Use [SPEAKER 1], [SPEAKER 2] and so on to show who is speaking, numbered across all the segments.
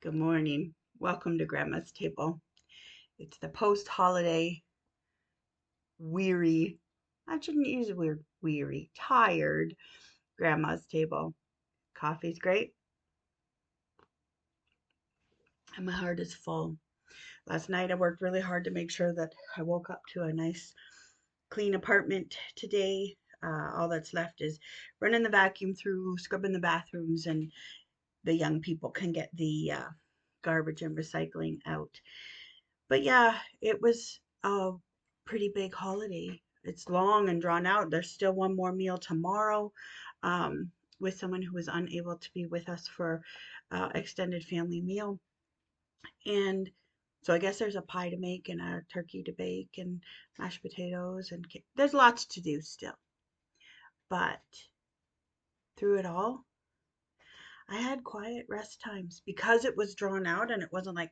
[SPEAKER 1] Good morning. Welcome to Grandma's Table. It's the post-holiday weary, I shouldn't use the word weary, tired Grandma's Table. Coffee's great, and my heart is full. Last night I worked really hard to make sure that I woke up to a nice, clean apartment today. All that's left is running the vacuum through, scrubbing the bathrooms, and the young people can get the garbage and recycling out. But yeah, it was a pretty big holiday. It's long and drawn out. There's still one more meal tomorrow um, with someone who was unable to be with us for extended family meal. And so I guess there's a pie to make and a turkey to bake and mashed potatoes and there's lots to do still. But through it all, I had quiet rest times because it was drawn out and it wasn't like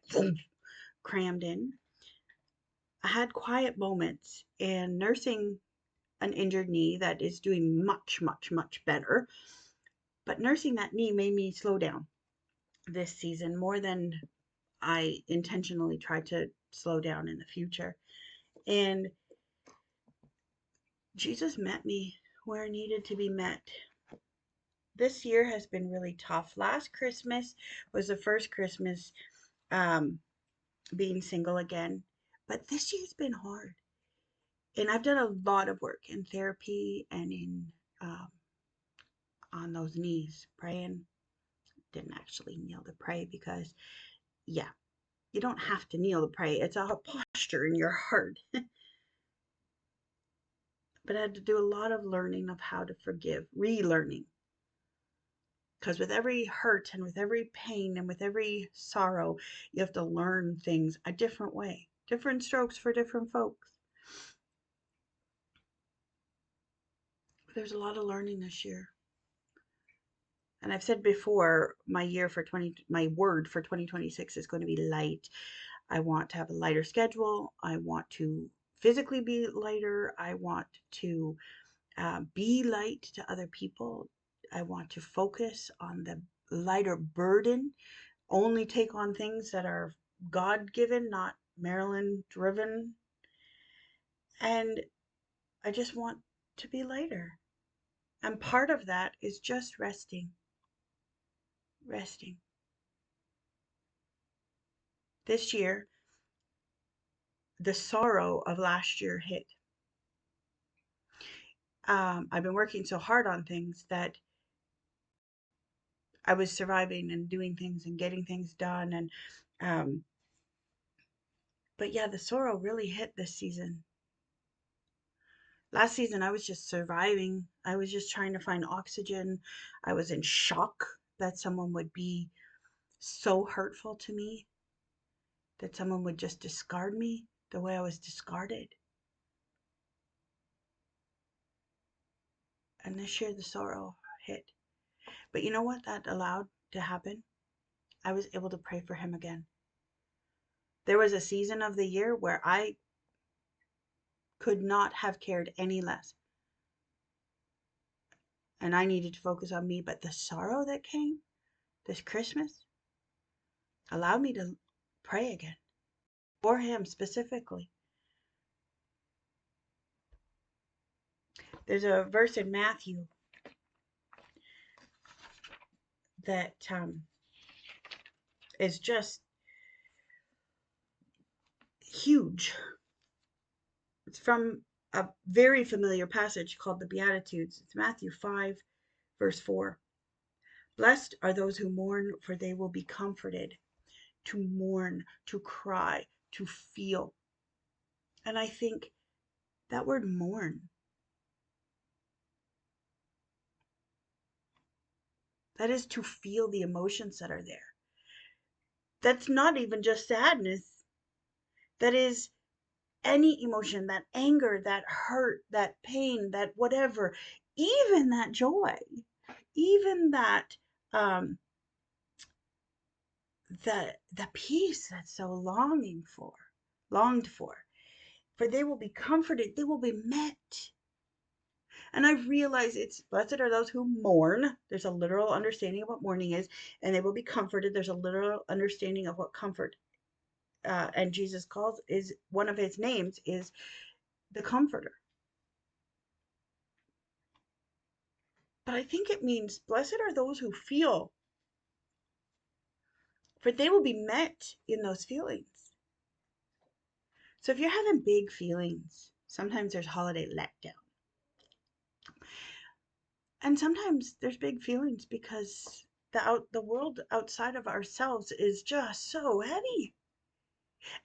[SPEAKER 1] crammed in. I had quiet moments, and nursing an injured knee that is doing much, much, much better. But nursing that knee made me slow down this season more than I intentionally tried to slow down in the future. And Jesus met me where I needed to be met. This year has been really tough. Last Christmas was the first Christmas um, being single again, but this year's been hard. And I've done a lot of work in therapy and in um, on those knees praying. Didn't actually kneel to pray because, yeah, you don't have to kneel to pray. It's a posture in your heart. But I had to do a lot of learning of how to forgive, relearning. Because with every hurt and with every pain and with every sorrow, you have to learn things a different way, different strokes for different folks. But there's a lot of learning this year. And I've said before, my word for 2026 is going to be light. I want to have a lighter schedule. I want to physically be lighter. I want to be light to other people. I want to focus on the lighter burden, only take on things that are God given, not Marilyn driven. And I just want to be lighter. And part of that is just resting. Resting. This year, the sorrow of last year hit. I've been working so hard on things that I was surviving and doing things and getting things done. And, um, but yeah, the sorrow really hit this season. Last season, I was just surviving. I was just trying to find oxygen. I was in shock that someone would be so hurtful to me, that someone would just discard me the way I was discarded. And this year, the sorrow hit. But you know what that allowed to happen? I was able to pray for him again. There was a season of the year where I could not have cared any less. And I needed to focus on me. But the sorrow that came this Christmas allowed me to pray again for him specifically. There's a verse in Matthew that is just huge. It's from a very familiar passage called the Beatitudes. It's Matthew 5, verse 4. Blessed are those who mourn, for they will be comforted. To mourn, to cry, to feel. And I think that word mourn, that is to feel the emotions that are there. That's not even just sadness. That is any emotion, that anger, that hurt, that pain, that whatever, even that joy, even that um the peace that's so longed for they will be comforted, they will be met. And I realize it's blessed are those who mourn. There's a literal understanding of what mourning is, and they will be comforted. There's a literal understanding of what comfort, and Jesus calls, is one of his names is the Comforter. But I think it means blessed are those who feel, for they will be met in those feelings. So if you're having big feelings, sometimes there's holiday letdown. And sometimes there's big feelings because the world outside of ourselves is just so heavy.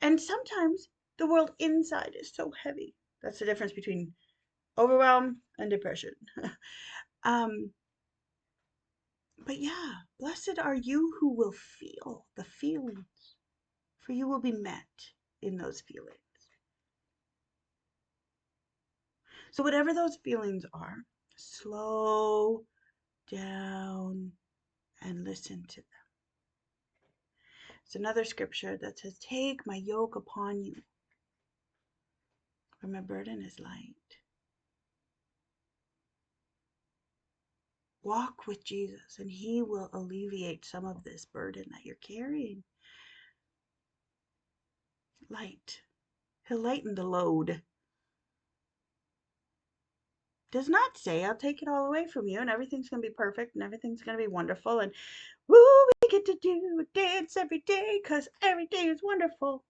[SPEAKER 1] And sometimes the world inside is so heavy. That's the difference between overwhelm and depression. um, but yeah, blessed are you who will feel the feelings, for you will be met in those feelings. So, whatever those feelings are, slow down and listen to them. It's another scripture that says, take my yoke upon you, for my burden is light. Walk with Jesus, and he will alleviate some of this burden that you're carrying. Light. He'll lighten the load. Does not say, I'll take it all away from you, and everything's going to be perfect, and everything's going to be wonderful, and woo, we get to do a dance every day, because every day is wonderful.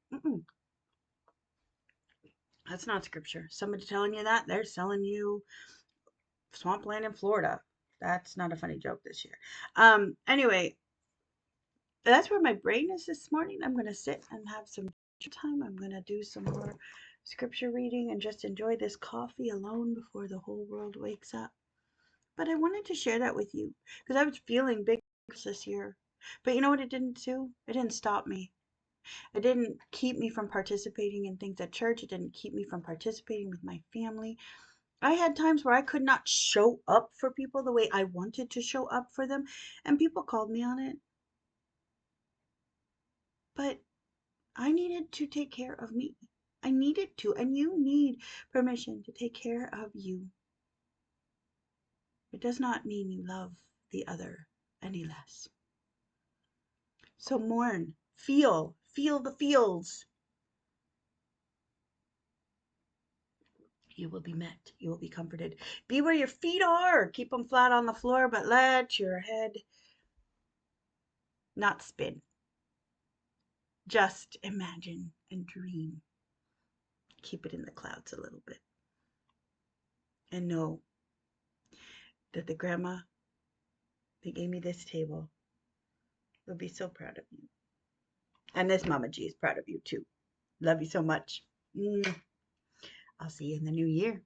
[SPEAKER 1] That's not scripture. Somebody telling you that, they're selling you swampland in Florida. That's not a funny joke this year. Anyway, that's where my brain is this morning. I'm going to sit and have some time. I'm going to do some more scripture reading and just enjoy this coffee alone before the whole world wakes up. But I wanted to share that with you because I was feeling big this year. But you know what it didn't do? It didn't stop me. It didn't keep me from participating in things at church. It didn't keep me from participating with my family. I had times where I could not show up for people the way I wanted to show up for them, and people called me on it. But I needed to take care of me. I needed to, and you need permission to take care of you. It does not mean you love the other any less. So mourn, feel the feels. You will be met. You will be comforted. Be where your feet are. Keep them flat on the floor, but let your head not spin. Just imagine and dream. Keep it in the clouds a little bit. And know that the grandma that gave me this table will be so proud of you. And this Mama G is proud of you too. Love you so much. I'll see you in the new year.